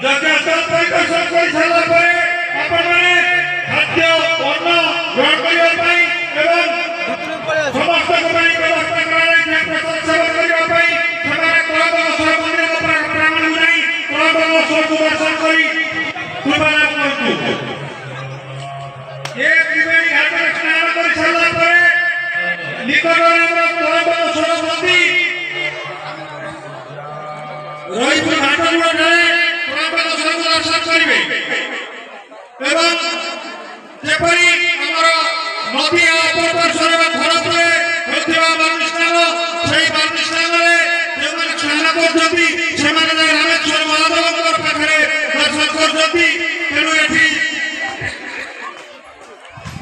যজ্ঞাস্থল পরিদর্শন করে সারা পরে আপনারা খাদ্য অন্ন গ্রহণ করিবার পাই এবং সমস্ত কোম্পানি ব্যবস্থা করা রয়েছে প্রসাদ সেবন করিবার পাই সেখানে কলাবংশর মন্দির প্রাঙ্গণ যাই কলাবংশর দর্শন করি তুলবালাপ করতু এই ত্রিবেণী ঘাটে স্নান করে সারা পরে নিকটে আমরা কলাবংশর মন্দির রইপুর ঘাটগুলো যায় দর্শন করিবে এবং যেপরি আমার নদী অপরপর এবং খড়পুরে হইଥିବା ବାଲ୍ମିସ୍ନାନ সেই ବାଲ୍ମିସ୍ନାନରେ ଯେଉଁମାନେ ସ୍ନାନ କରୁଛନ୍ତି ସେମାନେ ଯାଇ ରାମେଶ୍ୱର ମହାଦେବଙ୍କ ପାଖରେ ଦର୍ଶନ କରୁଛନ୍ତି। ତେଣୁ ଏଠି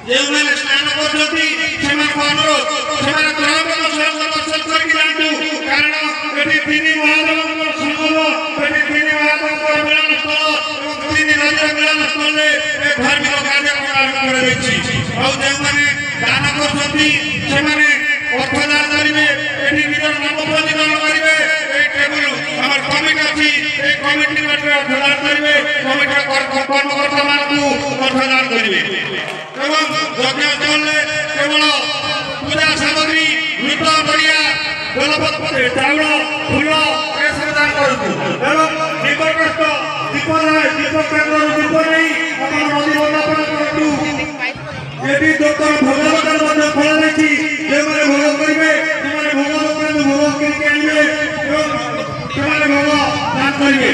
ଯେଉଁମାନେ ସ୍ନାନ କରୁଛନ୍ତି ସେମାନଙ୍କ ଅନୁରୋଧ ସେମାନେ କଳାବଂଶଙ୍କ ଦର୍ଶନ କରିକି ଯାଆନ୍ତୁ, କାରଣ ଏଠି ତିନି ମହାଦେବଙ୍କର ସଙ୍ଗମ, ଏଠି ତିନି ମହାଦେବଙ୍କର ମିଳନସ୍ଥଳ ଏବଂ ତିନି ନଦୀର ମିଳନସ୍ଥଳରେ ଏ ଧାର୍ମିକ କାର୍ଯ୍ୟକ୍ରମ ଆରମ୍ଭ କରାଯାଇଛି। ଆଉ ଯେଉଁମାନେ ଦାନ କରୁଛନ୍ତି ସେମାନେ ଅର୍ଥ ଦାନ କରିବେ, ଏଠି ନିଜର ନାମ ପଞ୍ଜୀକରଣ କରିବେ। এই ଟେବୁଲ ଆମର କମିଟି ଅଛି, এই କମିଟି ବାଟରେ ଅର୍ଥ ଦାନ କରିବେ, କମିଟିର କର୍ମକର୍ତ୍ତାମାନଙ୍କୁ ଅର୍ଥ ଦାନ କରିବେ ଏବଂ ଯଜ୍ଞସ୍ଥଳରେ କେବଳ ପୂଜା ସାମଗ୍ରୀ ଘୃତ ନଡ଼ିଆ ବେଲପତ୍ର ଚାଉଳ ଫୁଲ ଏସବୁ ଦାନ କରନ୍ତୁ ଏବଂ ନିକଟସ୍ଥ ଦୀପ କେନ୍ଦ୍ରରୁ ଦୀପ ନେଇ ଆପଣ ନଦୀ ବନ୍ଦାପନ କରନ୍ତୁ। ଏଠି ଦୋକାନ ଭୋଗ ଦୋକାନ ମଧ୍ୟ ଖୋଲାଯାଇଛି, ଯେଉଁମାନେ ଭୋଗ କରିବେ ସେମାନେ ଭୋଗ ଦୋକାନରୁ ଭୋଗ କିଣିକି ଆଣିବେ ଏବଂ ସେମାନେ ଭୋଗ ଦାନ କରିବେ।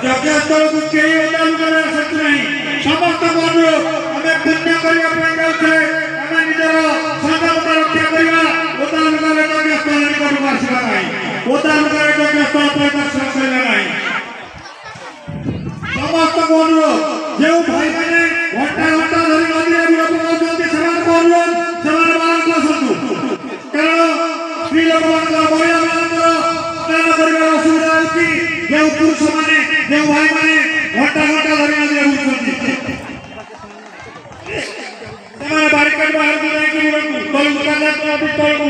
ଯଜ୍ଞସ୍ଥଳକୁ କେହି ଓଦା ଲୁଗାରେ ଆସନ୍ତୁ ନାହିଁ, ସମସ୍ତଙ୍କ ଅନୁରୋଧ ଆମେ ପୁଣ୍ୟ କରିବା ପାଇଁ ଯାଉଛେ, ଆମେ ନିଜର ସଂଯମତା ରକ୍ଷା କରିବା, ଓଦା ଲୁଗାରେ ଯଜ୍ଞସ୍ଥଳ ନିକଟକୁ ଆସିବା ନାହିଁ, ଓଦା ଲୁଗାରେ ଯଜ୍ଞସ୍ଥଳ ପରିଦର୍ଶନ କରିବା ନାହିଁ। ସମସ୍ତଙ୍କ ଅନୁରୋଧ ଯେଉଁ ଭାଇମାନେ ଘଣ୍ଟା ଘଣ୍ଟା ଧରି ନଦୀରେ ବିରୋଧ କରୁଛନ୍ତି ସେମାନଙ୍କ ଅନୁରୋଧ ସେମାନେ ବାହାରକୁ ଆସନ୍ତୁ, କାରଣ ସ୍ତ୍ରୀ ଲୋକମାନଙ୍କର ମହିଳାମାନଙ୍କର ସ୍ନାନ କରିବାର ଅସୁବିଧା ହେଉଛି। ଯେଉଁ ପୁରୁଷମାନେ ଯେଉଁ ଭାଇମାନେ ଘଣ୍ଟା ଘଣ୍ଟା ଧରି ନଦୀରେ ବୁଲୁଛନ୍ତି ସେମାନେ ବାରିକାଡ ବାହାରକୁ ଯାଇକି ତଳକୁ ତଳକୁ